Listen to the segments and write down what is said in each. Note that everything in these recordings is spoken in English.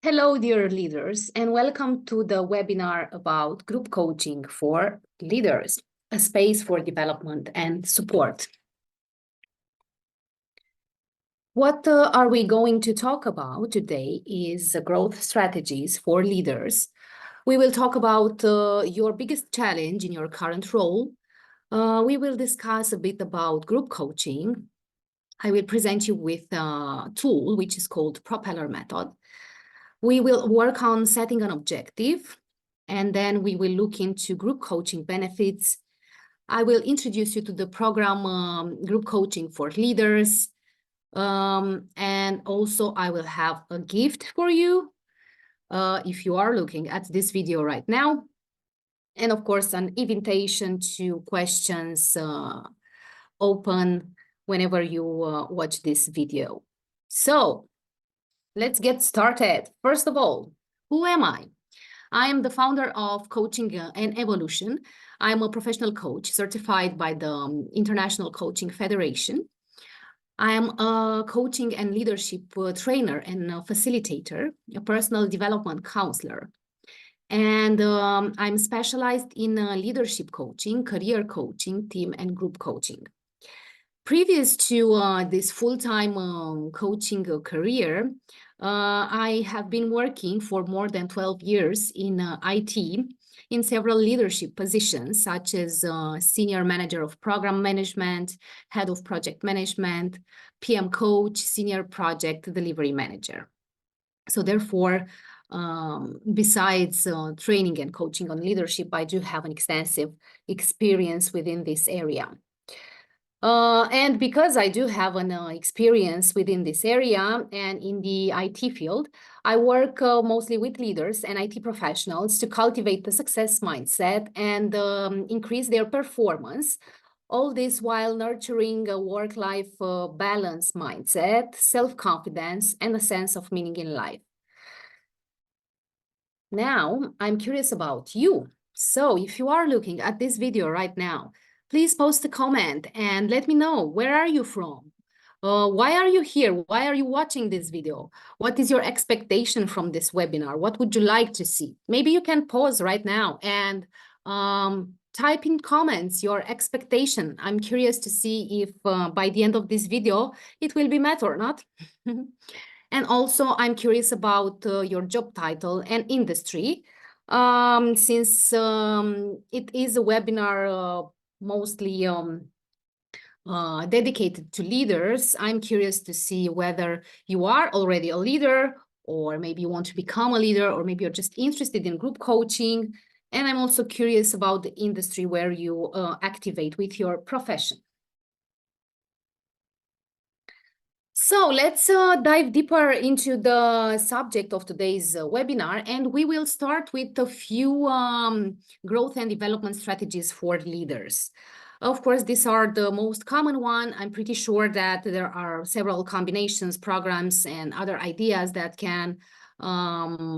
Hello, dear leaders, and welcome to the webinar about group coaching for leaders, a space for development and support. What are we going to talk about today is growth strategies for leaders. We will talk about your biggest challenge in your current role. We will discuss a bit about group coaching. I will present you with a tool which is called Propeller Method. We will work on setting an objective, and then we will look into group coaching benefits. I will introduce you to the program Group Coaching for Leaders. And also I will have a gift for you if you are looking at this video right now. And of course, an invitation to questions open whenever you watch this video. So let's get started. First of all, who am I? I am the founder of Coaching and Evolution. I'm a professional coach certified by the International Coaching Federation. I am a coaching and leadership trainer and facilitator, a personal development counselor. And I'm specialized in leadership coaching, career coaching, team and group coaching. Previous to this full-time coaching career, I have been working for more than 12 years in IT in several leadership positions, such as Senior Manager of Program Management, Head of Project Management, PM Coach, Senior Project Delivery Manager. So therefore, besides training and coaching on leadership, I do have an extensive experience within this area. And because I do have an experience within this area and in the IT field, I work mostly with leaders and IT professionals to cultivate the success mindset and increase their performance. All this while nurturing a work-life balance mindset, self-confidence, and a sense of meaning in life. Now, I'm curious about you. So if you are looking at this video right now, please post a comment and let me know, where are you from? Why are you here? Why are you watching this video? What is your expectation from this webinar? What would you like to see? Maybe you can pause right now and type in comments your expectation. I'm curious to see if by the end of this video, it will be met or not. And also, I'm curious about your job title and industry. Since it is a webinar mostly dedicated to leaders, I'm curious to see whether you are already a leader, or maybe you want to become a leader, or maybe you're just interested in group coaching. And I'm also curious about the industry where you activate with your profession. So let's dive deeper into the subject of today's webinar, and we will start with a few growth and development strategies for leaders. Of course, these are the most common one. I'm pretty sure that there are several combinations, programs, and other ideas that can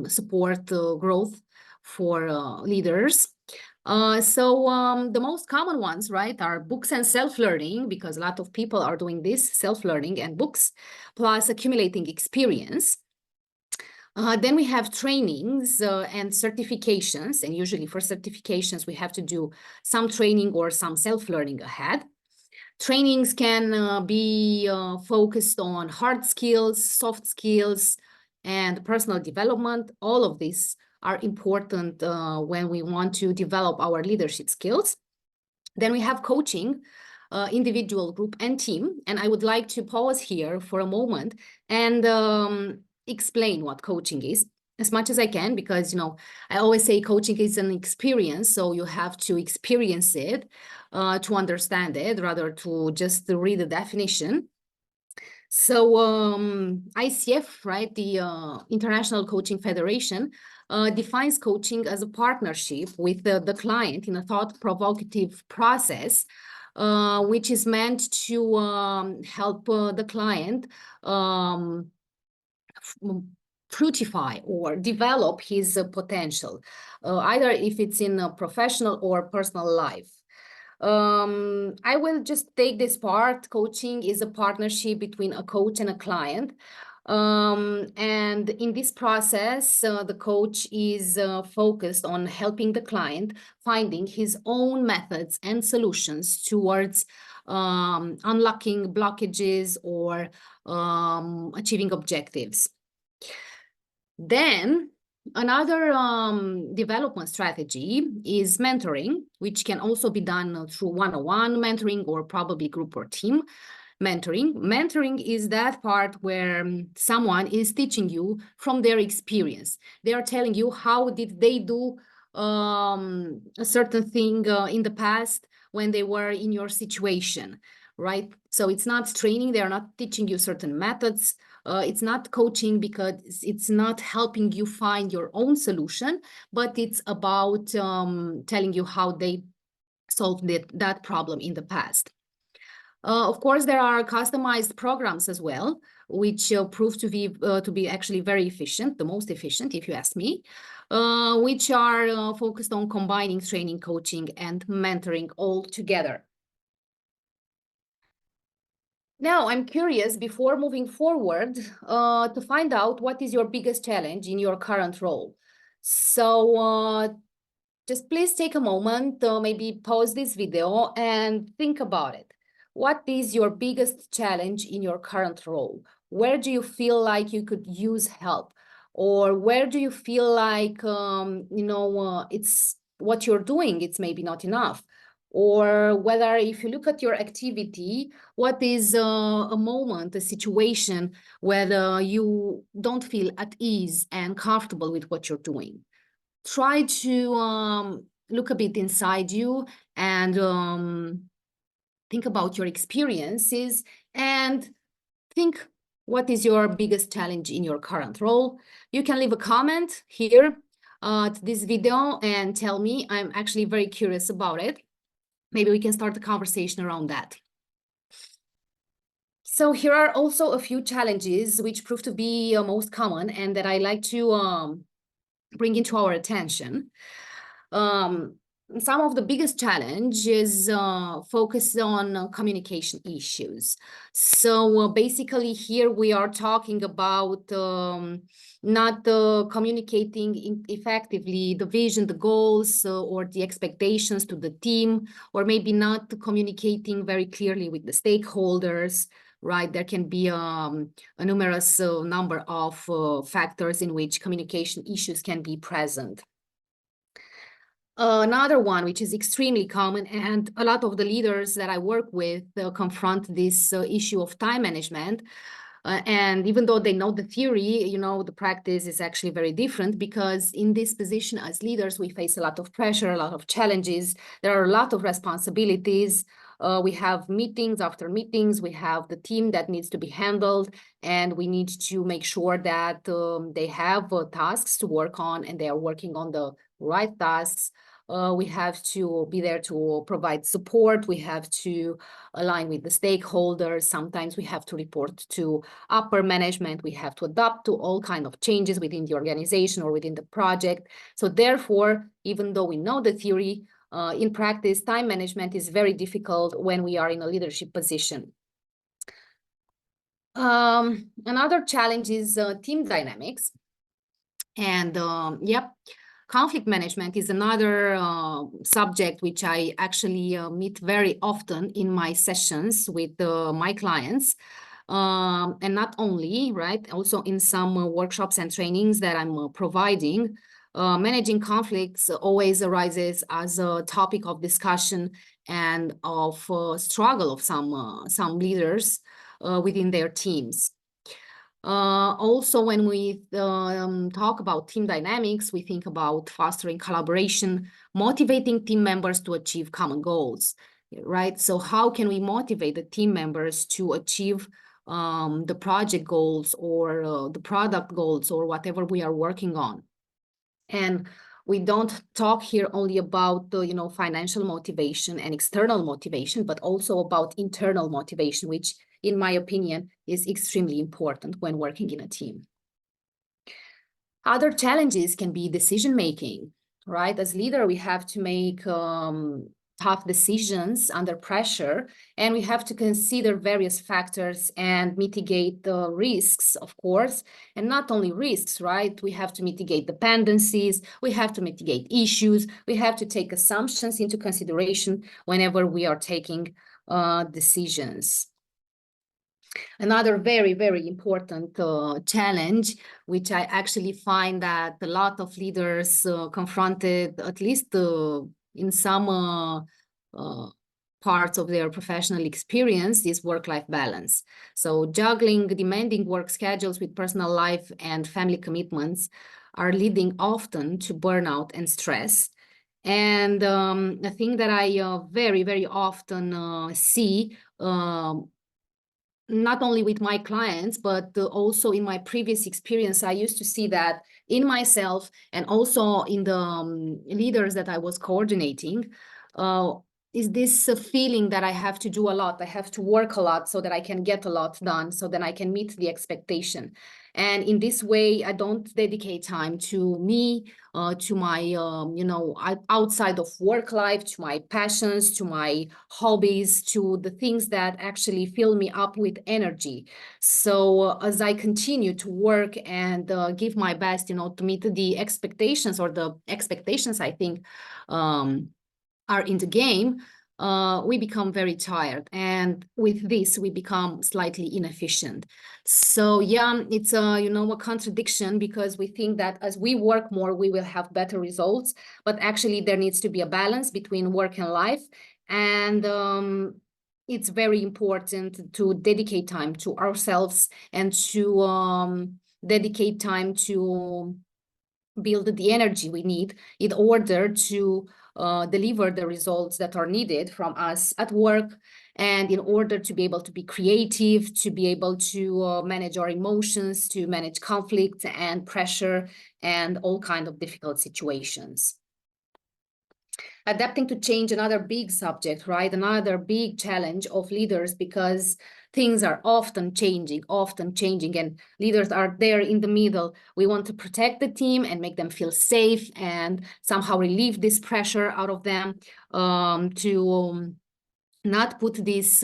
support growth for leaders. The most common ones, right, are books and self-learning, because a lot of people are doing this, self-learning and books, plus accumulating experience. Then we have trainings and certifications, and usually for certifications, we have to do some training or some self-learning ahead. Trainings can be focused on hard skills, soft skills, and personal development. All of these are important when we want to develop our leadership skills. Then we have coaching, individual, group, and team. And I would like to pause here for a moment and explain what coaching is as much as I can, because, I always say coaching is an experience, so you have to experience it to understand it, rather to just read the definition. So ICF, right, the International Coaching Federation, defines coaching as a partnership with the client in a thought-provocative process, which is meant to help the client fructify or develop his potential, either if it's in a professional or personal life. I will just take this part. Coaching is a partnership between a coach and a client. And in this process, the coach is focused on helping the client finding his own methods and solutions towards unlocking blockages or achieving objectives. Then another development strategy is mentoring, which can also be done through one-on-one mentoring or probably group or team mentoring. Mentoring is that part where someone is teaching you from their experience. They are telling you how did they do a certain thing in the past when they were in your situation, right? So it's not training. They are not teaching you certain methods. It's not coaching because it's not helping you find your own solution, but it's about telling you how they solved that problem in the past. Of course, there are customized programs as well, which prove to be actually very efficient, the most efficient, if you ask me, which are focused on combining training, coaching, and mentoring all together. Now, I'm curious, before moving forward, to find out what is your biggest challenge in your current role. So just please take a moment, maybe pause this video and think about it. What is your biggest challenge in your current role? Where do you feel like you could use help? Or where do you feel like, it's what you're doing, it's maybe not enough? Or whether if you look at your activity, what is a moment, a situation where you don't feel at ease and comfortable with what you're doing? Try to look a bit inside you and think about your experiences and think what is your biggest challenge in your current role. You can leave a comment here to this video and tell me. I'm actually very curious about it. Maybe we can start a conversation around that. So here are also a few challenges which prove to be most common and that I like to bring into our attention. Some of the biggest challenges focus on communication issues. So basically here we are talking about not communicating effectively the vision, the goals, or the expectations to the team, or maybe not communicating very clearly with the stakeholders, right? There can be a numerous number of factors in which communication issues can be present. Another one, which is extremely common, and a lot of the leaders that I work with confront this issue of time management. And even though they know the theory, the practice is actually very different, because in this position as leaders, we face a lot of pressure, a lot of challenges. There are a lot of responsibilities. We have meetings after meetings. We have the team that needs to be handled, and we need to make sure that they have tasks to work on and they are working on the right tasks. We have to be there to provide support. We have to align with the stakeholders. Sometimes we have to report to upper management. We have to adapt to all kinds of changes within the organization or within the project. So therefore, even though we know the theory, in practice, time management is very difficult when we are in a leadership position. Another challenge is team dynamics. And conflict management is another subject which I actually meet very often in my sessions with my clients. And not only, right, also in some workshops and trainings that I'm providing. Managing conflicts always arises as a topic of discussion and of struggle of some leaders within their teams. Also, when we talk about team dynamics, we think about fostering collaboration, motivating team members to achieve common goals, right? So how can we motivate the team members to achieve the project goals or the product goals or whatever we are working on? And we don't talk here only about the financial motivation and external motivation, but also about internal motivation, which in my opinion is extremely important when working in a team. Other challenges can be decision making, right? As leader, we have to make tough decisions under pressure, and we have to consider various factors and mitigate the risks, of course, and not only risks, right? We have to mitigate dependencies, we have to mitigate issues, we have to take assumptions into consideration whenever we are taking decisions. Another very, very important challenge, which I actually find that a lot of leaders confronted, at least in some parts of their professional experience, is work-life balance. So juggling demanding work schedules with personal life and family commitments are leading often to burnout and stress. And a thing that I very, very often see, not only with my clients, but also in my previous experience, I used to see that in myself and also in the leaders that I was coordinating, is this feeling that I have to do a lot, I have to work a lot so that I can get a lot done, so that I can meet the expectation. And in this way, I don't dedicate time to me, to my, outside of work life, to my passions, to my hobbies, to the things that actually fill me up with energy. So as I continue to work and give my best, to meet the expectations, or the expectations I think are in the game, we become very tired, and with this we become slightly inefficient. So yeah, it's a contradiction, because we think that as we work more we will have better results, but actually there needs to be a balance between work and life. And it's very important to dedicate time to ourselves and to dedicate time to build the energy we need in order to deliver the results that are needed from us at work, and in order to be able to be creative, to be able to manage our emotions, to manage conflict and pressure and all kinds of difficult situations. Adapting to change, another big subject, right? Another big challenge of leaders, because things are often changing, and leaders are there in the middle. We want to protect the team and make them feel safe and somehow relieve this pressure out of them, to not put this,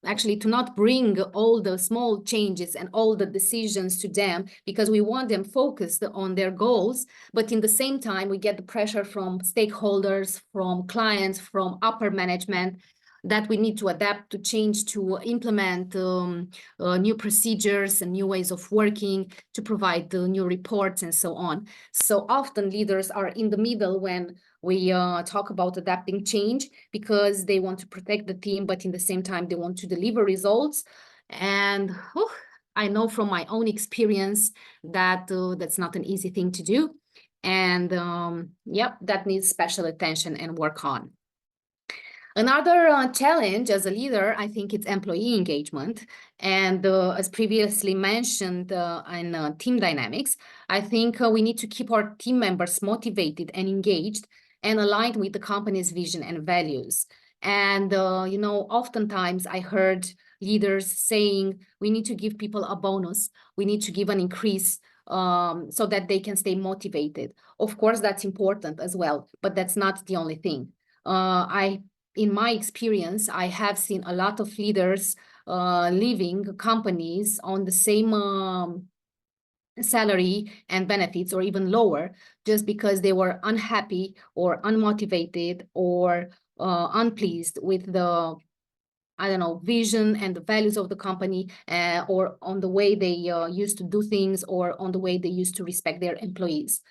actually to not bring all the small changes and all the decisions to them, because we want them focused on their goals. But in the same time, we get the pressure from stakeholders, from clients, from upper management, that we need to adapt, to change, to implement new procedures and new ways of working, to provide new reports and so on. So often leaders are in the middle when we talk about adapting change, because they want to protect the team, but in the same time, they want to deliver results. And I know from my own experience that that's not an easy thing to do. And yep, that needs special attention and work on. Another challenge as a leader, I think, it's employee engagement. And as previously mentioned in team dynamics, I think we need to keep our team members motivated and engaged and aligned with the company's vision and values. And, oftentimes I heard leaders saying, we need to give people a bonus, we need to give an increase so that they can stay motivated. Of course, that's important as well, but that's not the only thing. In my experience, I have seen a lot of leaders leaving companies on the same salary and benefits, or even lower, just because they were unhappy or unmotivated or unpleased with the, vision and the values of the company, or on the way they used to do things, or on the way they used to respect their employees.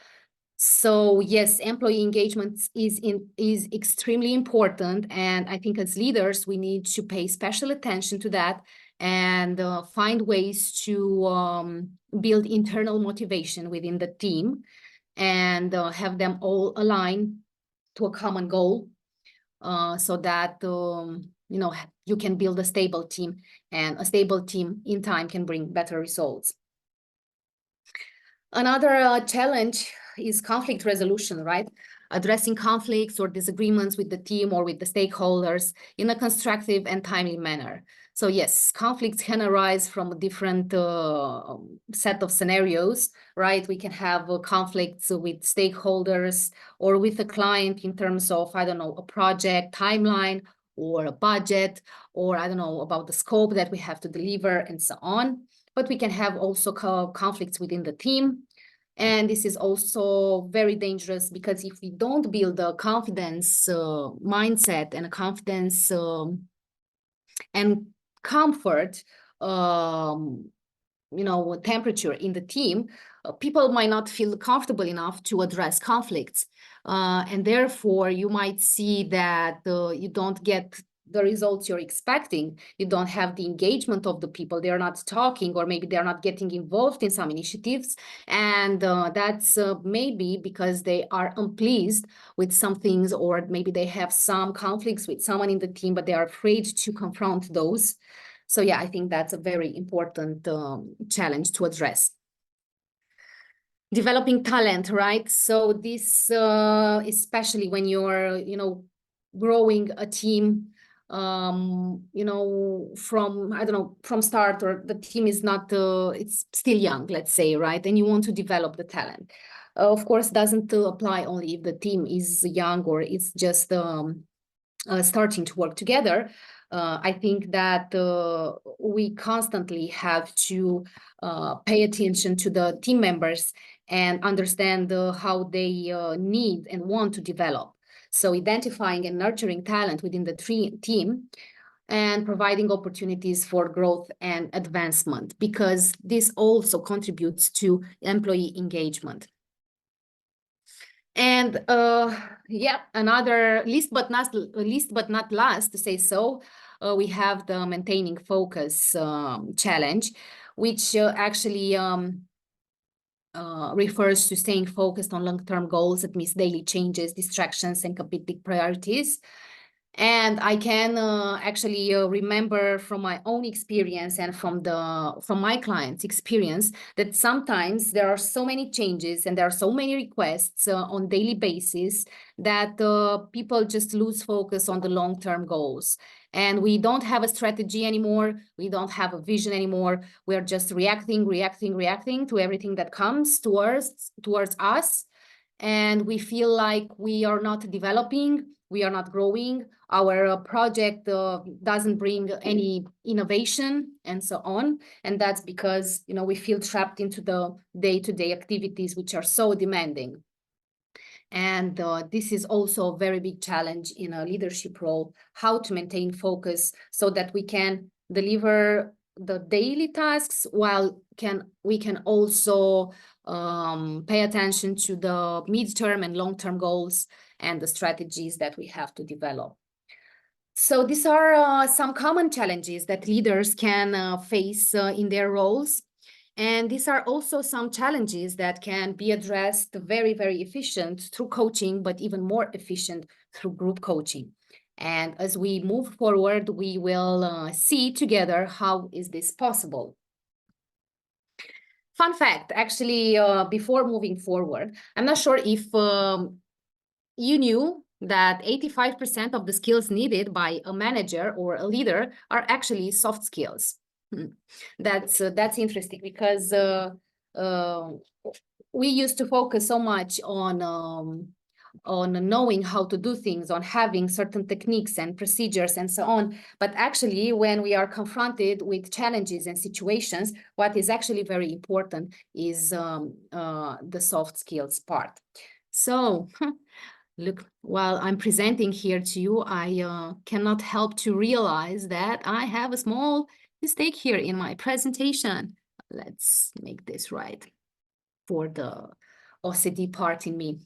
So yes, employee engagement is extremely important, and I think as leaders we need to pay special attention to that, and find ways to build internal motivation within the team, and have them all align to a common goal, so that you can build a stable team, and a stable team in time can bring better results. Another challenge is conflict resolution, right? Addressing conflicts or disagreements with the team or with the stakeholders in a constructive and timely manner. So yes, conflicts can arise from a different set of scenarios, right? We can have conflicts with stakeholders or with a client in terms of, I don't know, a project timeline or a budget, or I don't know, about the scope that we have to deliver and so on. But we can have also conflicts within the team. And this is also very dangerous because if we don't build a confidence mindset and a confidence and comfort, temperature in the team, people might not feel comfortable enough to address conflicts. And therefore, you might see that you don't get the results you're expecting. You don't have the engagement of the people. They're not talking, or maybe they're not getting involved in some initiatives. And that's maybe because they are unpleased with some things, or maybe they have some conflicts with someone in the team, but they are afraid to confront those. So yeah, I think that's a very important challenge to address. Developing talent, right? So this, especially when you're, growing a team, from, I don't know, from start, or the team is not, it's still young, let's say, right? And you want to develop the talent. Of course, doesn't apply only if the team is young or it's just starting to work together. I think that we constantly have to pay attention to the team members and understand how they need and want to develop. So identifying and nurturing talent within the team and providing opportunities for growth and advancement, because this also contributes to employee engagement. And yeah, another least but not last to say so, we have the maintaining focus challenge, which actually refers to staying focused on long-term goals amidst daily changes, distractions, and competing priorities. And I can actually remember from my own experience and from my clients' experience that sometimes there are so many changes and there are so many requests on daily basis that people just lose focus on the long-term goals. And we don't have a strategy anymore. We don't have a vision anymore. We're just reacting to everything that comes towards us. And we feel like we are not developing, we are not growing, our project doesn't bring any innovation and so on. And that's because, we feel trapped into the day-to-day activities, which are so demanding. And this is also a very big challenge in a leadership role, how to maintain focus so that we can deliver the daily tasks while we can also pay attention to the midterm and long-term goals and the strategies that we have to develop. So these are some common challenges that leaders can face in their roles. And these are also some challenges that can be addressed very, very efficient through coaching, but even more efficient through group coaching. And as we move forward, we will see together how is this possible. Fun fact, actually, before moving forward, I'm not sure if you knew that 85% of the skills needed by a manager or a leader are actually soft skills. That's interesting because we used to focus so much on knowing how to do things, on having certain techniques and procedures and so on. But actually, when we are confronted with challenges and situations, what is actually very important is the soft skills part. So look, while I'm presenting here to you, I cannot help to realize that I have a small mistake here in my presentation. Let's make this right for the OCD part in me.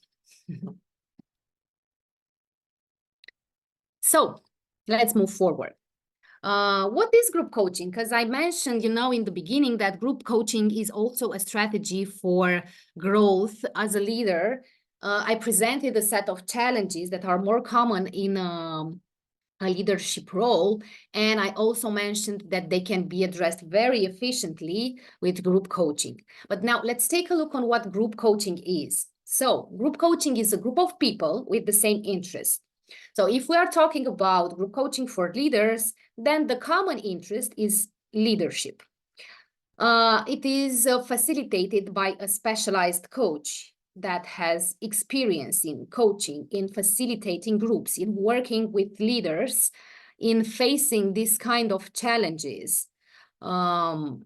So let's move forward. What is group coaching? Because I mentioned, in the beginning that group coaching is also a strategy for growth as a leader. I presented a set of challenges that are more common in a leadership role. And I also mentioned that they can be addressed very efficiently with group coaching. But now let's take a look on what group coaching is. So group coaching is a group of people with the same interest. So if we are talking about group coaching for leaders, then the common interest is leadership. It is facilitated by a specialized coach that has experience in coaching, in facilitating groups, in working with leaders, in facing this kind of challenges. In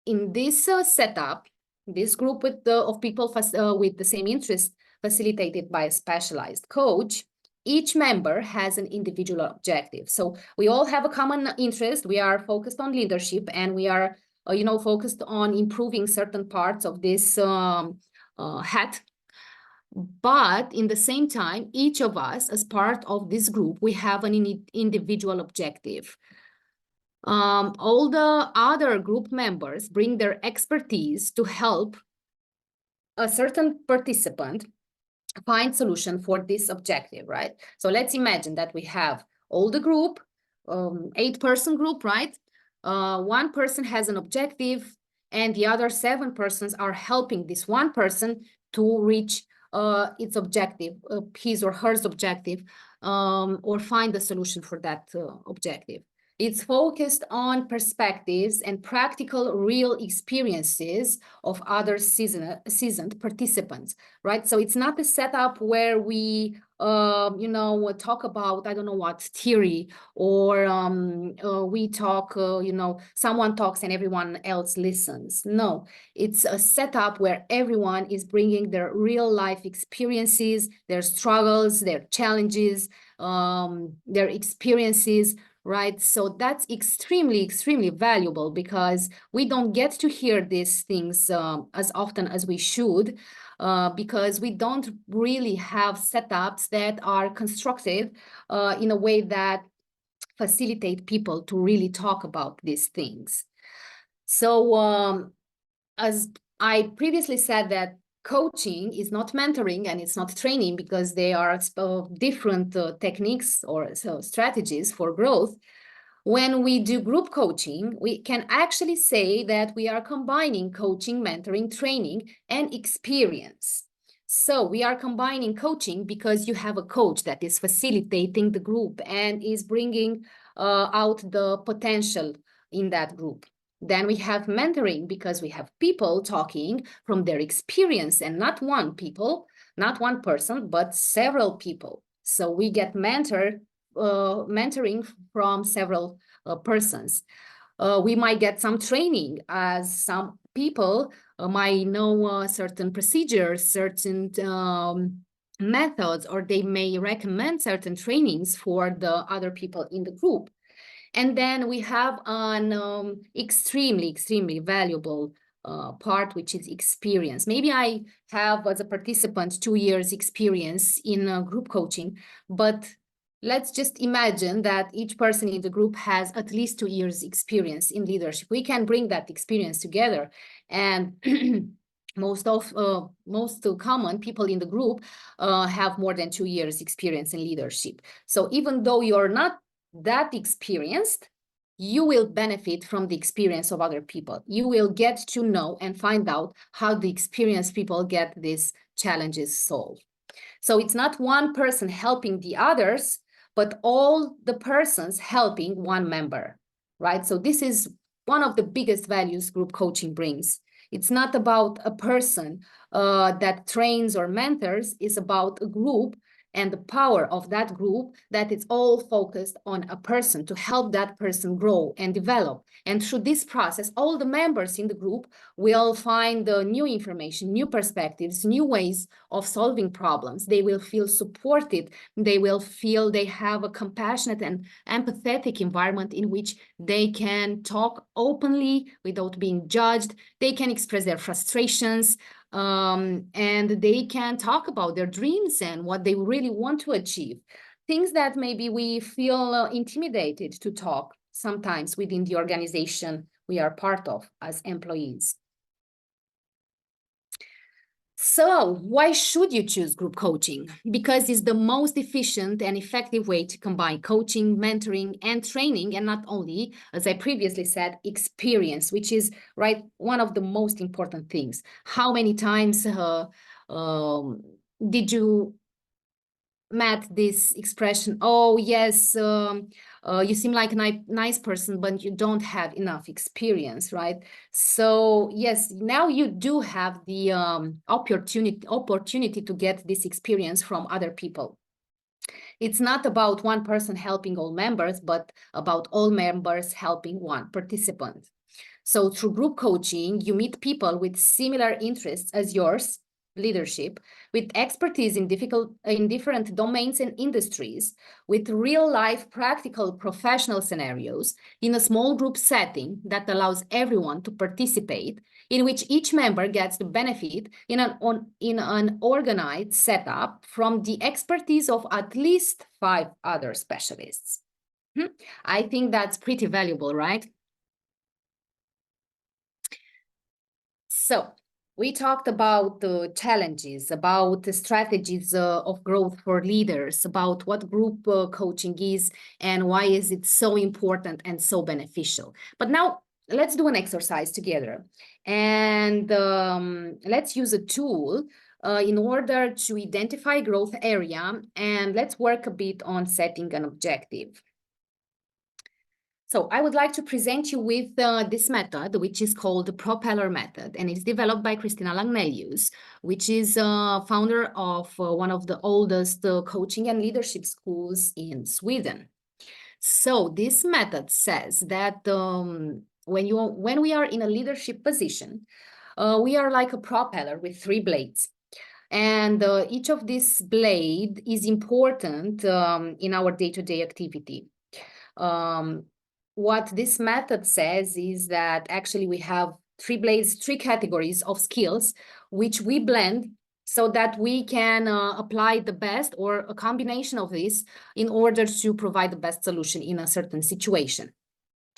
this setup, this group of people with the same interest facilitated by a specialized coach, each member has an individual objective. So we all have a common interest. We are focused on leadership, and we are, focused on improving certain parts of this hat. But in the same time, each of us, as part of this group, we have an individual objective. All the other group members bring their expertise to help a certain participant find solution for this objective, right? So let's imagine that we have all the group, 8-person group, right? One person has an objective, and the other 7 persons are helping this one person to reach its objective, his or her objective, or find a solution for that objective. It's focused on perspectives and practical, real experiences of other seasoned participants, right? So it's not a setup where we, talk about, I don't know what, theory, or we talk, someone talks and everyone else listens. No, it's a setup where everyone is bringing their real life experiences, their struggles, their challenges, their experiences, right? So that's extremely, extremely valuable, because we don't get to hear these things as often as we should, because we don't really have setups that are constructive in a way that facilitate people to really talk about these things. So as I previously said, that coaching is not mentoring and it's not training, because they are different techniques or strategies for growth. When we do group coaching, we can actually say that we are combining coaching, mentoring, training, and experience. So we are combining coaching because you have a coach that is facilitating the group and is bringing out the potential in that group. Then we have mentoring because we have people talking from their experience, and not one person, but several people. So we get mentoring from several persons. We might get some training, as some people might know certain procedures, certain methods, or they may recommend certain trainings for the other people in the group. And then we have an extremely, extremely valuable part, which is experience. Maybe I have, as a participant, 2 years experience in group coaching, but let's just imagine that each person in the group has at least 2 years experience in leadership. We can bring that experience together, and most common people in the group have more than 2 years experience in leadership. So even though you're not that experienced, you will benefit from the experience of other people. You will get to know and find out how the experienced people get these challenges solved. So it's not one person helping the others, but all the persons helping one member, right? So this is one of the biggest values group coaching brings. It's not about a person that trains or mentors. It's about a group and the power of that group, that it's all focused on a person to help that person grow and develop. And through this process, all the members in the group will find new information, new perspectives, new ways of solving problems. They will feel supported. They will feel they have a compassionate and empathetic environment in which they can talk openly without being judged. They can express their frustrations, and they can talk about their dreams and what they really want to achieve. Things that maybe we feel intimidated to talk sometimes within the organization we are part of as employees. So why should you choose group coaching? Because it's the most efficient and effective way to combine coaching, mentoring, and training, and not only, as I previously said, experience, which is one of the most important things. How many times did you met this expression, oh, yes, you seem like a nice person, but you don't have enough experience, right? So yes, now you do have the opportunity to get this experience from other people. It's not about one person helping all members, but about all members helping one participant. So through group coaching, you meet people with similar interests as yours, leadership, with expertise in different domains and industries, with real-life practical professional scenarios in a small group setting that allows everyone to participate, in which each member gets the benefit in an organized setup from the expertise of at least 5 other specialists. I think that's pretty valuable, right? So we talked about the challenges, about the strategies of growth for leaders, about what group coaching is and why is it so important and so beneficial. But now let's do an exercise together, and let's use a tool in order to identify growth area, and let's work a bit on setting an objective. So I would like to present you with this method, which is called the Propeller method, and it's developed by Christina Lagnelius, which is founder of one of the oldest coaching and leadership schools in Sweden. So this method says that when we are in a leadership position, we are like a propeller with 3 blades. And each of these blades is important in our day-to-day activity. What this method says is that actually we have 3 blades, 3 categories of skills, which we blend so that we can apply the best or a combination of these in order to provide the best solution in a certain situation.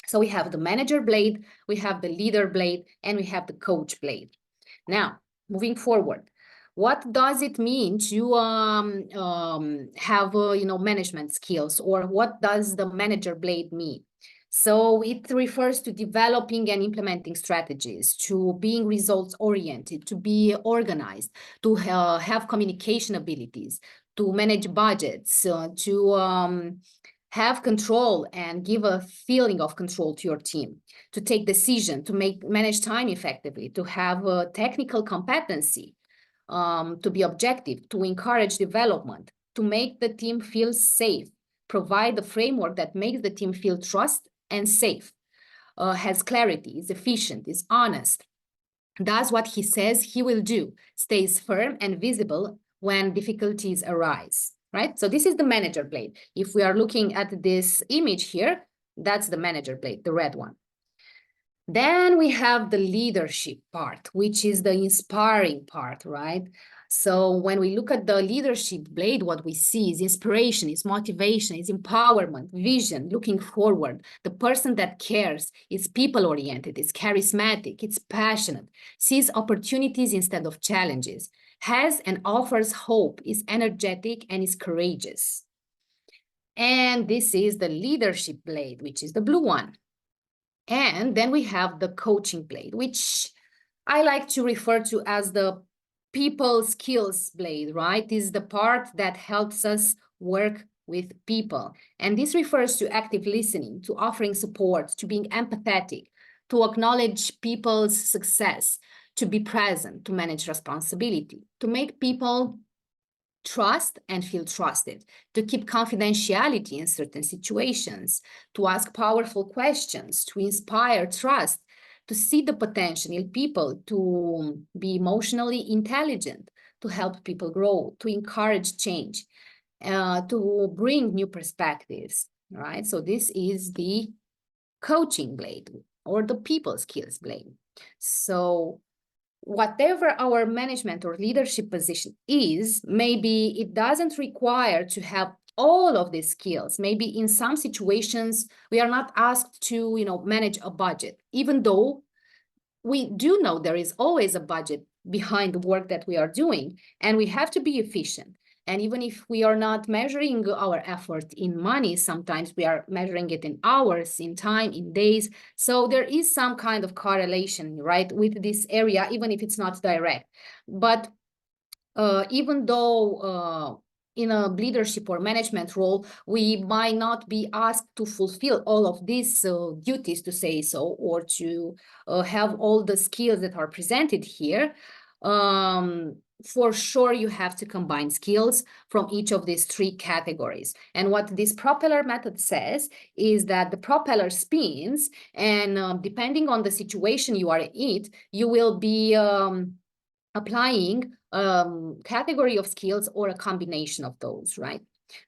So we have the manager blade, we have the leader blade, and we have the coach blade. Now, moving forward, what does it mean to have management skills, or what does the manager blade mean? So it refers to developing and implementing strategies, to being results oriented, to be organized, to have communication abilities, to manage budgets, to have control and give a feeling of control to your team, to take decision, to manage time effectively, to have a technical competency, to be objective, to encourage development, to make the team feel safe, provide a framework that makes the team feel trust and safe, has clarity, is efficient, is honest, does what he says he will do, stays firm and visible when difficulties arise, right? So this is the manager blade. If we are looking at this image here, that's the manager blade, the red one. Then we have the leadership part, which is the inspiring part, right? So when we look at the leadership blade, what we see is inspiration, is motivation, is empowerment, vision, looking forward. The person that cares is people-oriented, is charismatic, it's passionate, sees opportunities instead of challenges, has and offers hope, is energetic, and is courageous. And this is the leadership blade, which is the blue one. And then we have the coaching blade, which I like to refer to as the people skills blade, right? Is the part that helps us work with people. And this refers to active listening, to offering support, to being empathetic, to acknowledge people's success, to be present, to manage responsibility, to make people trust and feel trusted, to keep confidentiality in certain situations, to ask powerful questions, to inspire trust, to see the potential in people, to be emotionally intelligent, to help people grow, to encourage change, to bring new perspectives, right? So this is the coaching blade or the people skills blade. So whatever our management or leadership position is, maybe it doesn't require to have all of these skills. Maybe in some situations, we are not asked to, manage a budget, even though we do know there is always a budget behind the work that we are doing, and we have to be efficient. And even if we are not measuring our effort in money, sometimes we are measuring it in hours, in time, in days. So there is some kind of correlation, right, with this area, even if it's not direct. But even though in a leadership or management role, we might not be asked to fulfill all of these duties, to say so, or to have all the skills that are presented here. For sure, you have to combine skills from each of these three categories. And what this propeller method says is that the propeller spins, and depending on the situation you are in it, you will be applying category of skills or a combination of those, right?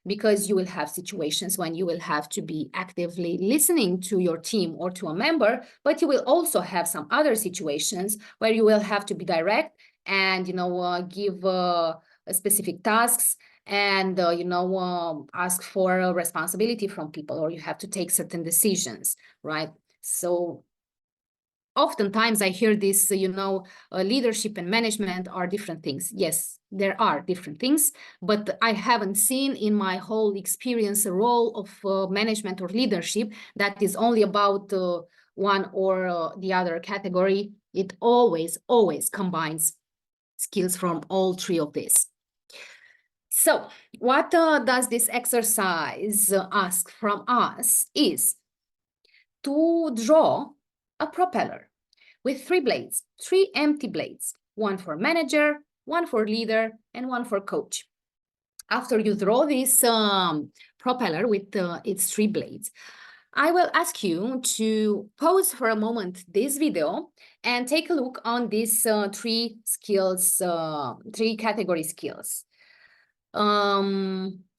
Because you will have situations when you will have to be actively listening to your team or to a member, but you will also have some other situations where you will have to be direct and, give specific tasks and, ask for a responsibility from people, or you have to take certain decisions, right? So oftentimes I hear this, leadership and management are different things. Yes, there are different things, but I haven't seen in my whole experience a role of management or leadership that is only about one or the other category. It always combines skills from all three of these. So what does this exercise ask from us is to draw a propeller with 3 blades, 3 empty blades, one for manager, one for leader, and one for coach. After you draw this propeller with its 3 blades, I will ask you to pause for a moment this video and take a look on these 3 skills, 3 category skills.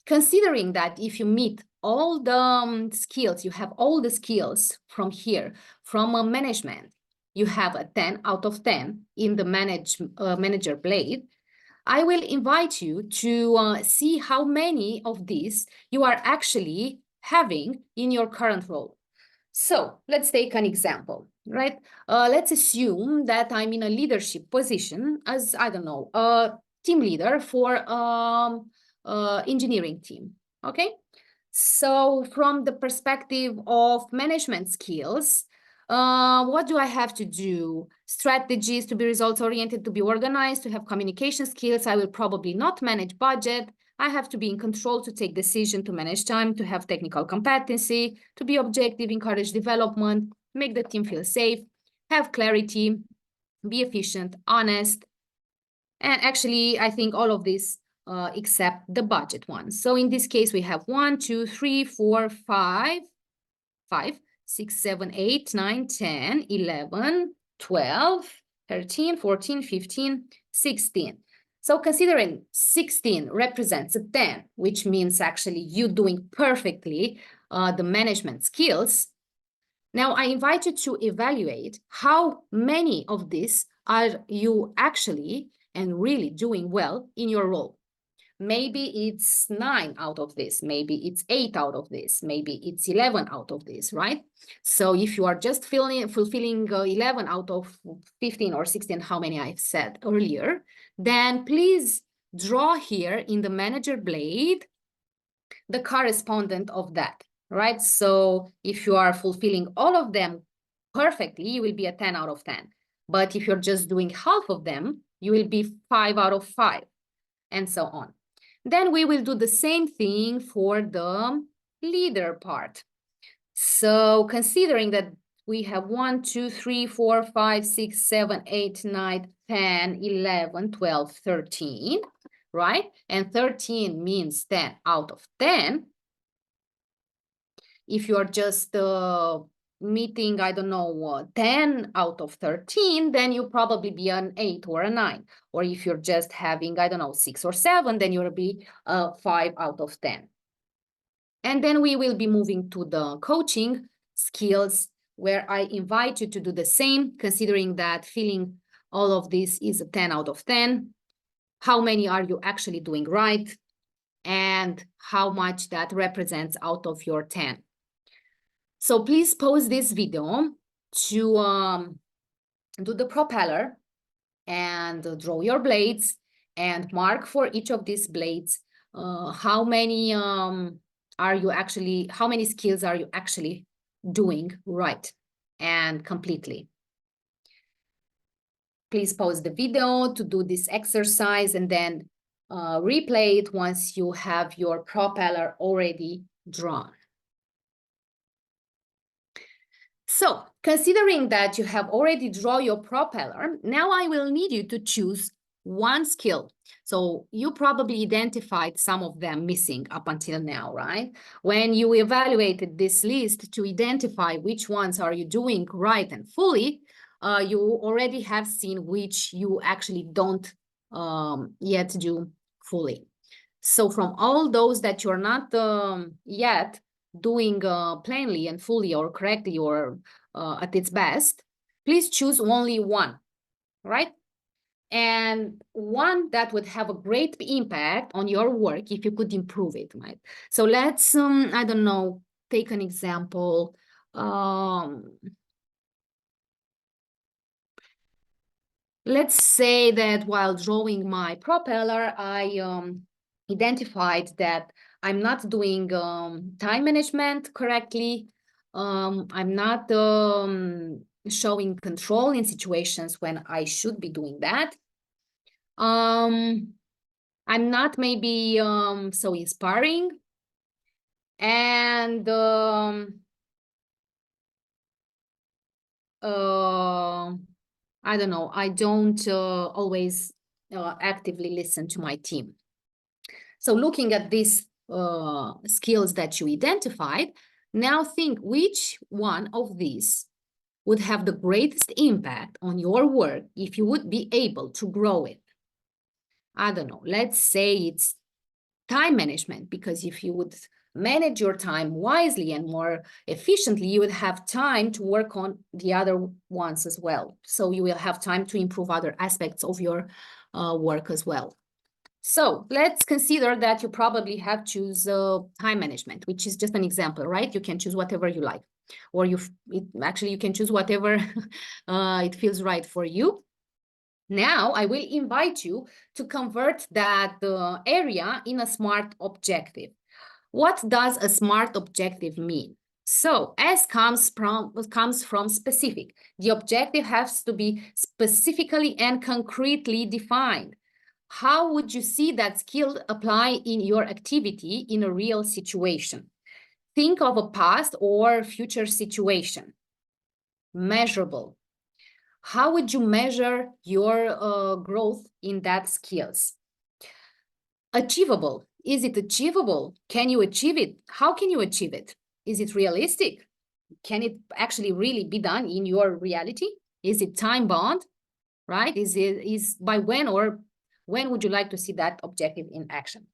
Considering that if you meet all the skills, you have all the skills from here, from a management, you have a 10 out of 10 in the manager blade, I will invite you to see how many of these you are actually having in your current role. So let's take an example, right? Let's assume that I'm in a leadership position as, I don't know, a team leader for engineering team, okay? So from the perspective of management skills, what do I have to do? Strategies to be results-oriented, to be organized, to have communication skills. I will probably not manage budget. I have to be in control, to take decision, to manage time, to have technical competency, to be objective, encourage development, make the team feel safe, have clarity, be efficient, honest. And actually, I think all of this except the budget one. So in this case, we have 1, 2, 3, 4, 5, 6, 7, 8, 9, 10, 11, 12, 13, 14, 15, 16. So considering 16 represents a 10, which means actually you doing perfectly the management skills. Now I invite you to evaluate how many of these are you actually and really doing well in your role. Maybe it's 9 out of this, maybe it's 8 out of this, maybe it's 11 out of this, right? So if you are just fulfilling 11 out of 15 or 16, how many I've said earlier, then please draw here in the manager blade the correspondent of that, right? So if you are fulfilling all of them perfectly, you will be a 10 out of 10. But if you're just doing half of them, you will be 5 out of 5, and so on. Then we will do the same thing for the leader part. So considering that we have 1, 2, 3, 4, 5, 6, 7, 8, 9, 10, 11, 12, 13, right? And 13 means 10 out of 10. If you are just meeting, I don't know, 10 out of 13, then you'll probably be an 8 or a 9. Or if you're just having, I don't know, 6 or 7, then you'll be 5 out of 10. And then we will be moving to the coaching skills, where I invite you to do the same, considering that feeling all of this is a 10 out of 10. How many are you actually doing right? And how much that represents out of your 10. So please pause this video to do the propeller and draw your blades and mark for each of these blades how many how many skills are you actually doing right and completely. Please pause the video to do this exercise and then replay it once you have your propeller already drawn. So, considering that you have already drawn your propeller, now I will need you to choose one skill. So you probably identified some of them missing up until now, right? When you evaluated this list to identify which ones are you doing right and fully, you already have seen which you actually don't yet do fully. So from all those that you're not yet doing plainly and fully or correctly or at its best, please choose only one, right? And one that would have a great impact on your work if you could improve it, right? So let's, I don't know, take an example. Let's say that while drawing my propeller, I identified that I'm not doing time management correctly. I'm not showing control in situations when I should be doing that. I'm not maybe so inspiring. And I don't know, I don't always actively listen to my team. So looking at these skills that you identified, now think which one of these would have the greatest impact on your work if you would be able to grow it. I don't know, let's say it's time management, because if you would manage your time wisely and more efficiently, you would have time to work on the other ones as well. So you will have time to improve other aspects of your work as well. So let's consider that you probably have choose time management, which is just an example, right? You can choose whatever you like, or you can choose whatever it feels right for you. Now I will invite you to convert that area in a SMART objective. What does a SMART objective mean? So S comes from specific. The objective has to be specifically and concretely defined. How would you see that skill apply in your activity in a real situation? Think of a past or future situation. Measurable. How would you measure your growth in that skills? Achievable. Is it achievable? Can you achieve it? How can you achieve it? Is it realistic? Can it actually really be done in your reality? Is it time bound, right? Is by when, or when would you like to see that objective in action?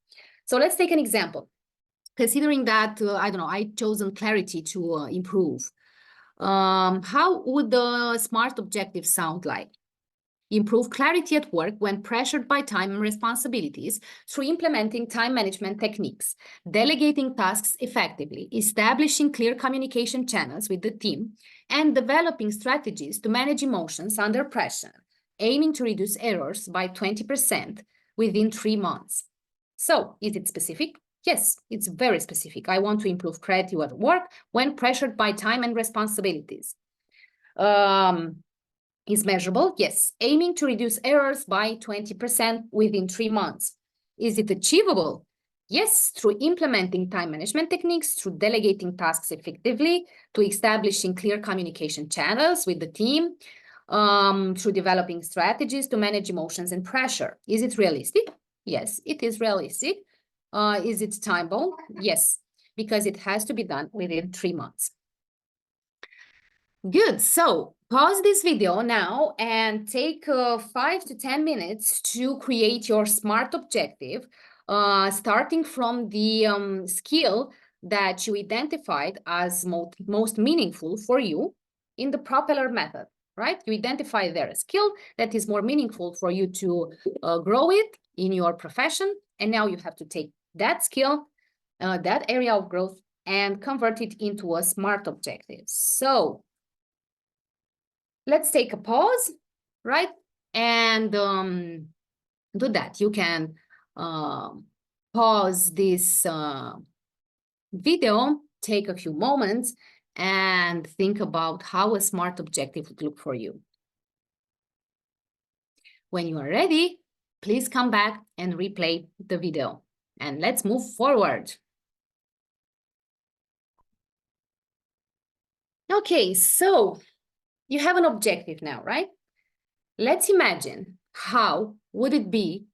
So let's take an example. Considering that, I don't know, I chosen clarity to improve. How would the SMART objective sound like? Improve clarity at work when pressured by time and responsibilities through implementing time management techniques, delegating tasks effectively, establishing clear communication channels with the team, and developing strategies to manage emotions under pressure, aiming to reduce errors by 20% within 3 months. So, is it specific? Yes, it's very specific. I want to improve clarity at work when pressured by time and responsibilities. Is measurable? Yes. Aiming to reduce errors by 20% within 3 months. Is it achievable? Yes, through implementing time management techniques, through delegating tasks effectively, to establishing clear communication channels with the team, through developing strategies to manage emotions and pressure. Is it realistic? Yes, it is realistic. Is it time-bound? Yes, because it has to be done within 3 months. Good. So pause this video now and take 5 to 10 minutes to create your SMART objective, starting from the skill that you identified as most meaningful for you in the propeller method, right? You identify there a skill that is more meaningful for you to grow it in your profession. And now you have to take that skill, that area of growth, and convert it into a SMART objective. So let's take a pause, right? And do that. You can pause this video, take a few moments, and think about how a SMART objective would look for you. When you are ready, please come back and replay the video. And let's move forward. Okay, so you have an objective now, right? Let's imagine how would it be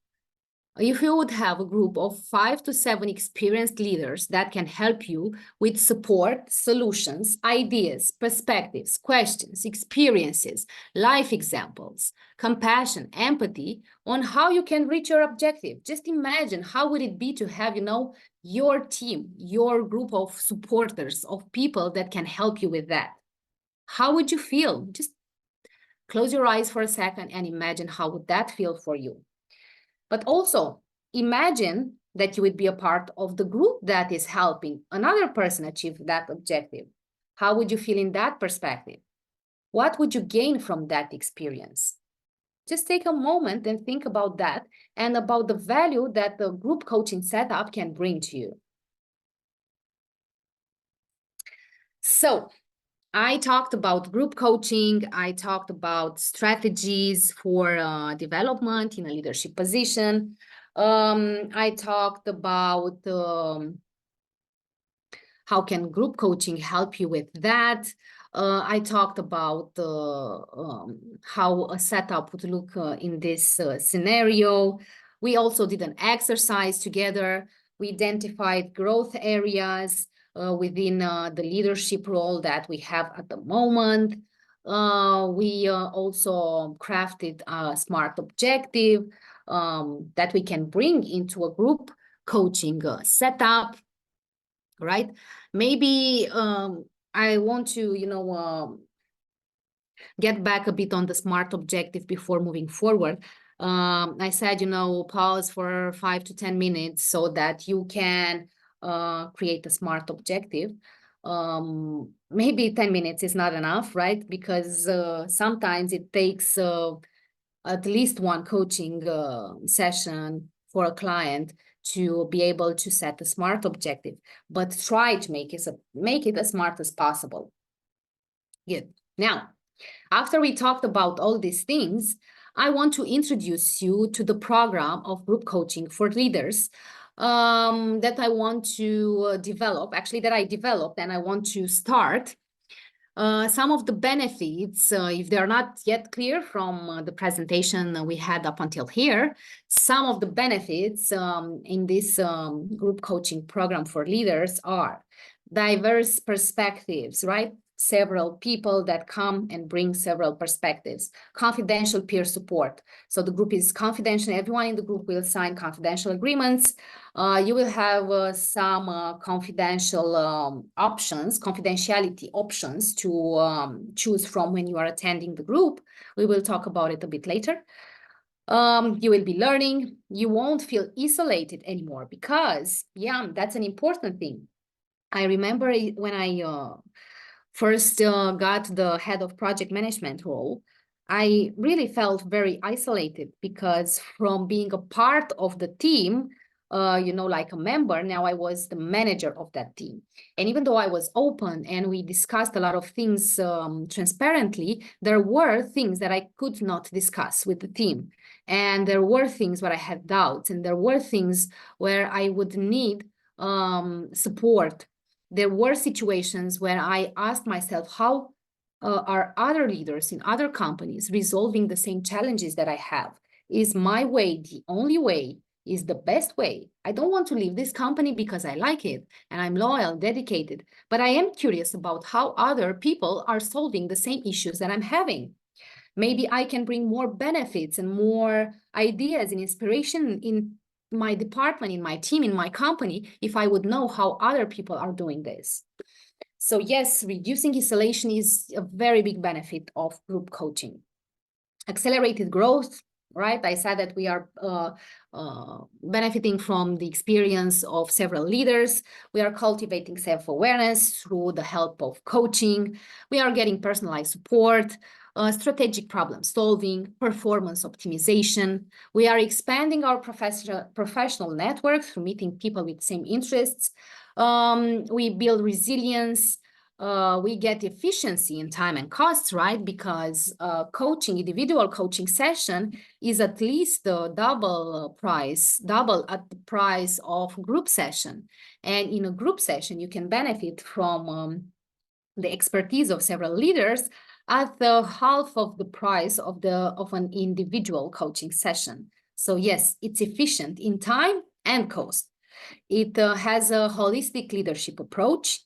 if you would have a group of 5 to 7 experienced leaders that can help you with support, solutions, ideas, perspectives, questions, experiences, life examples, compassion, empathy on how you can reach your objective. Just imagine how would it be to have, your team, your group of supporters, of people that can help you with that. How would you feel? Just close your eyes for a second and imagine how would that feel for you. But also imagine that you would be a part of the group that is helping another person achieve that objective. How would you feel in that perspective? What would you gain from that experience? Just take a moment and think about that and about the value that the group coaching setup can bring to you. So I talked about group coaching. I talked about strategies for development in a leadership position. I talked about how can group coaching help you with that. I talked about how a setup would look in this scenario. We also did an exercise together. We identified growth areas within the leadership role that we have at the moment. We also crafted a SMART objective that we can bring into a group coaching setup, right? Maybe I want to, get back a bit on the SMART objective before moving forward. I said, pause for 5 to 10 minutes so that you can create a SMART objective. Maybe 10 minutes is not enough, right? Because sometimes it takes at least one coaching session for a client to be able to set a SMART objective, but try to make it as smart as possible. Good. Now, after we talked about all these things, I want to introduce you to the program of group coaching for leaders that I want to develop, actually that I developed and I want to start. Some of the benefits, if they're not yet clear from the presentation we had up until here, some of the benefits in this group coaching program for leaders are diverse perspectives, right? Several people that come and bring several perspectives. Confidential peer support. So the group is confidential. Everyone in the group will sign confidential agreements. You will have some confidential confidentiality options to choose from when you are attending the group. We will talk about it a bit later. You will be learning. You won't feel isolated anymore because, yeah, that's an important thing. I remember when I first got the head of project management role, I really felt very isolated because from being a part of the team, like a member, now I was the manager of that team. And even though I was open and we discussed a lot of things transparently, there were things that I could not discuss with the team. And there were things where I had doubts, and there were things where I would need support. There were situations where I asked myself, how are other leaders in other companies resolving the same challenges that I have? Is my way the only way? Is the best way? I don't want to leave this company because I like it and I'm loyal, dedicated, but I am curious about how other people are solving the same issues that I'm having. Maybe I can bring more benefits and more ideas and inspiration in my department, in my team, in my company, if I would know how other people are doing this. So yes, reducing isolation is a very big benefit of group coaching. Accelerated growth, right? I said that we are benefiting from the experience of several leaders. We are cultivating self-awareness through the help of coaching. We are getting personalized support, strategic problem solving, performance optimization. We are expanding our professional network through meeting people with same interests. We build resilience. we get efficiency in time and costs, right? Because individual coaching session is at least double at the price of group session. And in a group session, you can benefit from the expertise of several leaders at the half of the price of an individual coaching session. So yes, it's efficient in time and cost. It has a holistic leadership approach.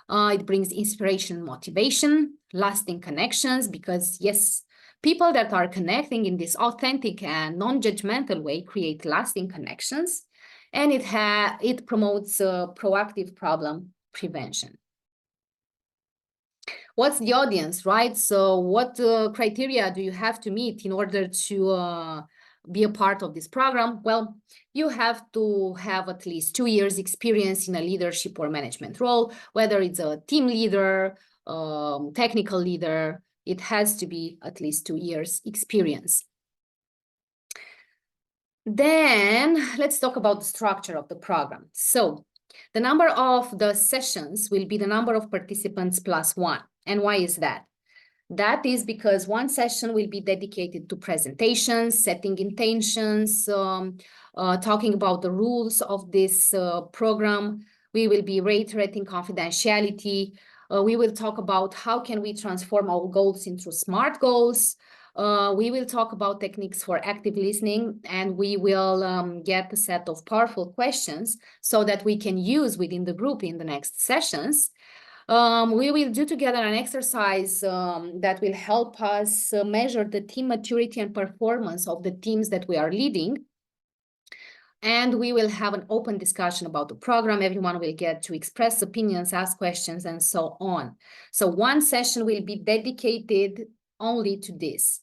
It brings inspiration and motivation, lasting connections, because yes, people that are connecting in this authentic and non-judgmental way create lasting connections. And it promotes proactive problem prevention. What's the audience, right? So what criteria do you have to meet in order to be a part of this program? Well, you have to have at least 2 years experience in a leadership or management role, whether it's a team leader, technical leader, it has to be at least 2 years experience. Then let's talk about the structure of the program. So the number of the sessions will be the number of participants plus 1. And why is that? That is because one session will be dedicated to presentations, setting intentions, talking about the rules of this program. We will be reiterating confidentiality. We will talk about how can we transform our goals into SMART goals. We will talk about techniques for active listening, and we will get a set of powerful questions so that we can use within the group in the next sessions. We will do together an exercise that will help us measure the team maturity and performance of the teams that we are leading. And we will have an open discussion about the program. Everyone will get to express opinions, ask questions, and so on. So one session will be dedicated only to this.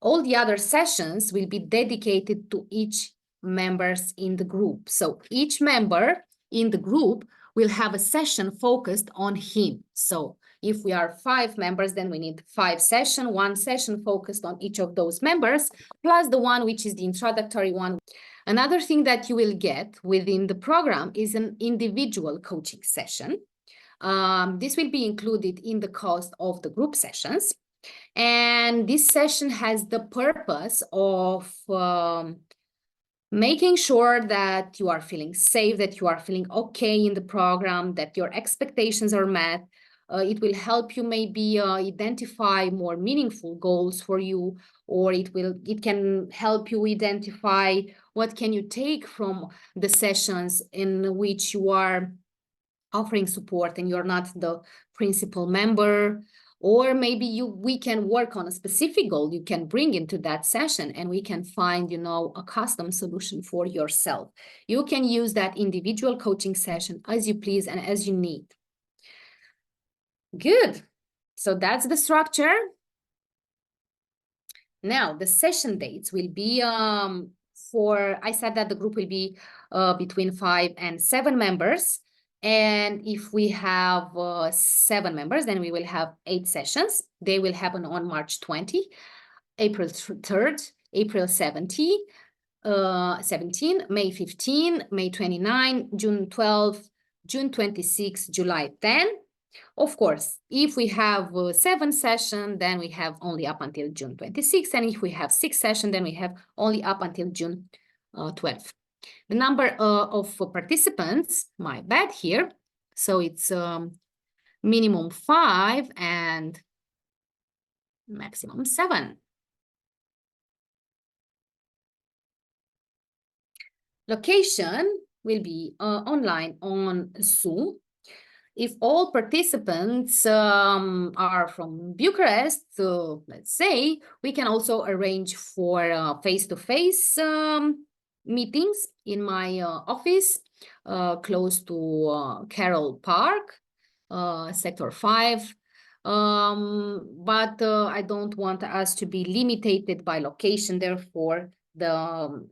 All the other sessions will be dedicated to each members in the group. So each member in the group will have a session focused on him. So if we are 5 members, then we need 5 sessions, 1 session focused on each of those members, plus the one which is the introductory one. Another thing that you will get within the program is an individual coaching session. This will be included in the cost of the group sessions. And this session has the purpose of making sure that you are feeling safe, that you are feeling okay in the program, that your expectations are met. It will help you maybe identify more meaningful goals for you, or it can help you identify what can you take from the sessions in which you are offering support and you're not the principal member. Or maybe we can work on a specific goal you can bring into that session, and we can find, a custom solution for yourself. You can use that individual coaching session as you please and as you need. Good. So that's the structure. Now, the session dates will be I said that the group will be between 5 and 7 members. And if we have 7 members, then we will have 8 sessions. They will happen on March 20, April 3rd, April 17, May 15, May 29, June 12, June 26, July 10. Of course, if we have 7 sessions, then we have only up until June 26. And if we have 6 sessions, then we have only up until June 12. The number of participants, my bad here. So it's minimum 5 and maximum 7. Location will be online on Zoom. If all participants are from Bucharest, so let's say, we can also arrange for face-to-face meetings in my office close to Carroll Park, Sector 5. But I don't want us to be limited by location. Therefore, the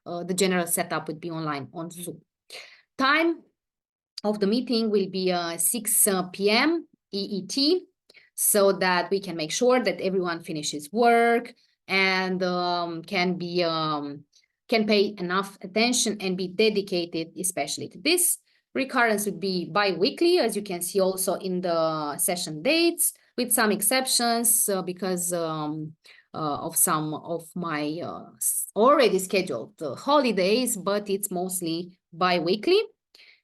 the general setup would be online on Zoom. Time of the meeting will be 6 p.m. EET, so that we can make sure that everyone finishes work and can pay enough attention and be dedicated, especially to this. Recurrence would be bi-weekly, as you can see also in the session dates, with some exceptions because of some of my already scheduled holidays, but it's mostly bi-weekly.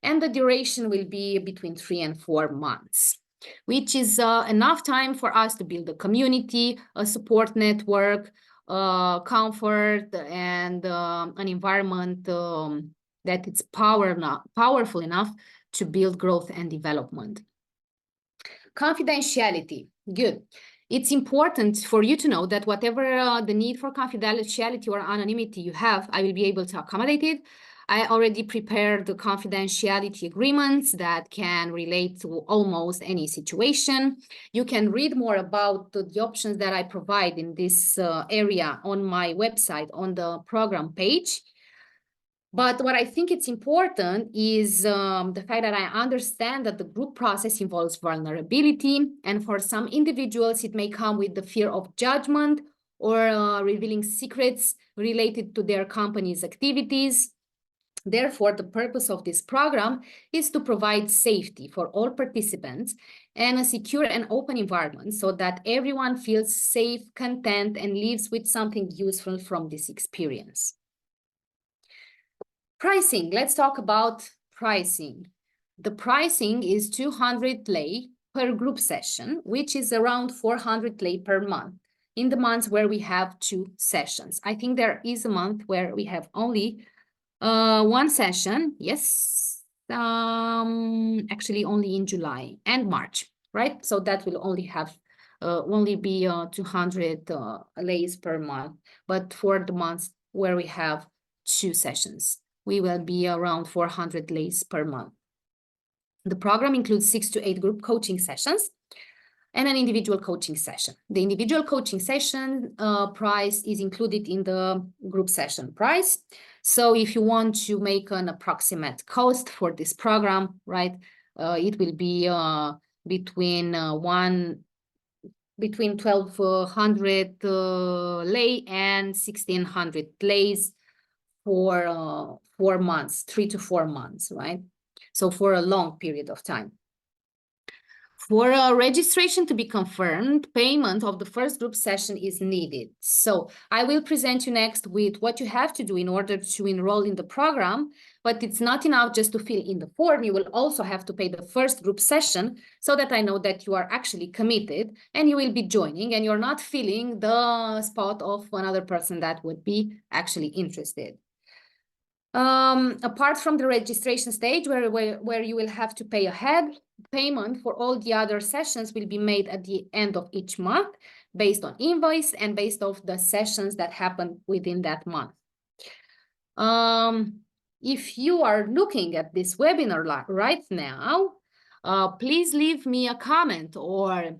And the duration will be between 3 and 4 months, which is enough time for us to build a community, a support network, comfort, and an environment that it's powerful enough to build growth and development. Confidentiality, good. It's important for you to know that whatever the need for confidentiality or anonymity you have, I will be able to accommodate it. I already prepared the confidentiality agreements that can relate to almost any situation. You can read more about the options that I provide in this area on my website on the program page. But what I think it's important is the fact that I understand that the group process involves vulnerability. And for some individuals, it may come with the fear of judgment or revealing secrets related to their company's activities. Therefore, the purpose of this program is to provide safety for all participants and a secure and open environment so that everyone feels safe, content, and lives with something useful from this experience. Pricing, let's talk about pricing. The pricing is 200 lei per group session, which is around 400 lei per month in the months where we have 2 sessions. I think there is a month where we have only 1 session, yes, actually only in July and March, right? So that will only have only be 200 leis per month, but for the months where we have 2 sessions, we will be around 400 leis per month. The program includes 6 to 8 group coaching sessions and an individual coaching session. The individual coaching session price is included in the group session price. So if you want to make an approximate cost for this program, right, it will be between 1,200 lei and 1,600 leis for 4 months, 3 to 4 months, right? So for a long period of time. For registration to be confirmed, payment of the first group session is needed. So I will present you next with what you have to do in order to enroll in the program, but it's not enough just to fill in the form. You will also have to pay the first group session so that I know that you are actually committed and you will be joining and you're not filling the spot of another person that would be actually interested. Apart from the registration stage where you will have to pay ahead, payment for all the other sessions will be made at the end of each month based on invoice and based off the sessions that happen within that month. If you are looking at this webinar right now, please leave me a comment or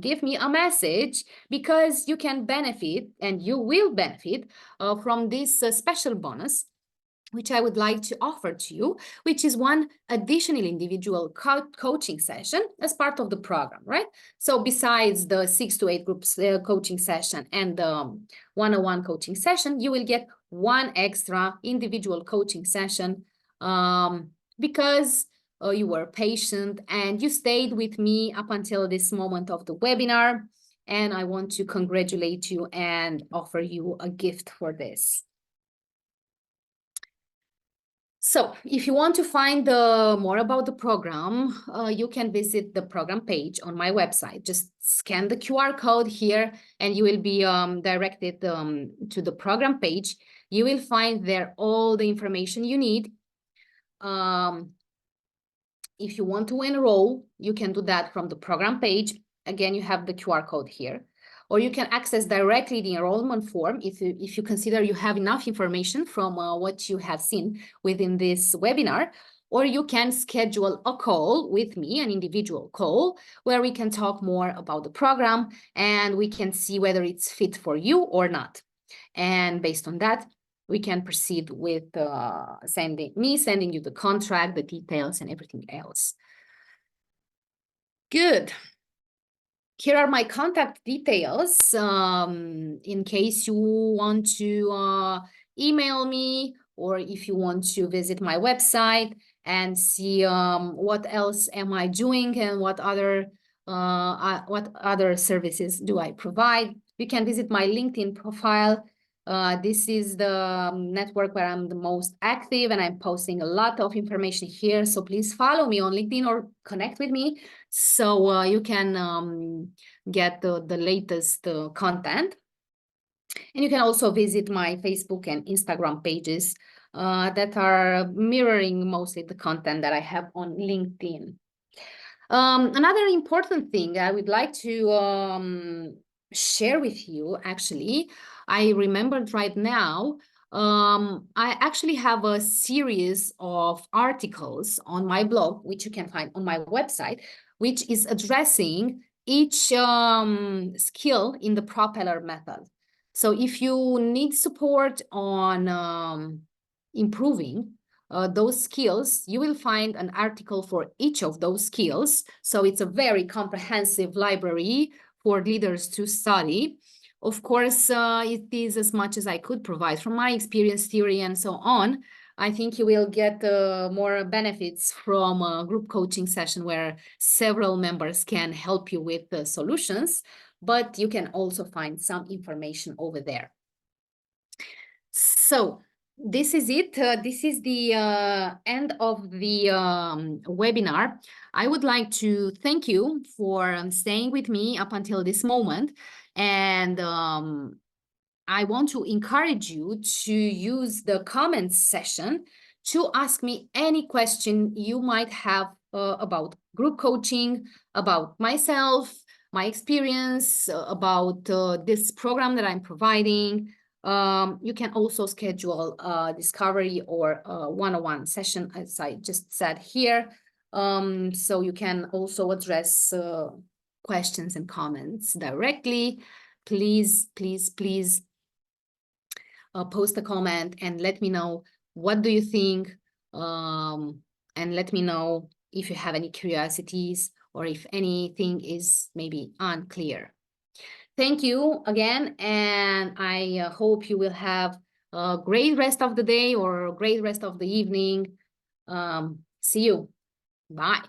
give me a message because you can benefit and you will benefit from this special bonus which I would like to offer to you, which is one additional individual coaching session as part of the program, right? So besides the 6 to 8 groups coaching session and the one-on-one coaching session, you will get one extra individual coaching session because you were patient and you stayed with me up until this moment of the webinar. And I want to congratulate you and offer you a gift for this. So if you want to find more about the program, you can visit the program page on my website. Just scan the QR code here and you will be directed to the program page. You will find there all the information you need. If you want to enroll, you can do that from the program page. Again, you have the QR code here. Or you can access directly the enrollment form if you consider you have enough information from what you have seen within this webinar, or you can schedule a call with me, an individual call, where we can talk more about the program and we can see whether it's fit for you or not. And based on that, we can proceed with sending you the contract, the details, and everything else. Good. Here are my contact details in case you want to email me or if you want to visit my website and see what else am I doing and what other services do I provide. You can visit my LinkedIn profile. This is the network where I'm the most active, and I'm posting a lot of information here. So please follow me on LinkedIn or connect with me so you can get the latest content. And you can also visit my Facebook and Instagram pages that are mirroring mostly the content that I have on LinkedIn. Another important thing I would like to share with you, actually, I remembered right now, I actually have a series of articles on my blog, which you can find on my website, which is addressing each skill in the propeller method. So if you need support on improving those skills, you will find an article for each of those skills. So it's a very comprehensive library for leaders to study. Of course, it is as much as I could provide from my experience, theory, and so on. I think you will get more benefits from a group coaching session where several members can help you with the solutions, but you can also find some information over there. So this is it. This is the end of the webinar. I would like to thank you for staying with me up until this moment. And I want to encourage you to use the comments session to ask me any question you might have about group coaching, about myself, my experience, about this program that I'm providing. You can also schedule a discovery or a one-on-one session, as I just said here. So you can also address questions and comments directly. Please, please, please post a comment and let me know what do you think, and let me know if you have any curiosities or if anything is maybe unclear. Thank you again, and I hope you will have a great rest of the day or a great rest of the evening. See you. Bye.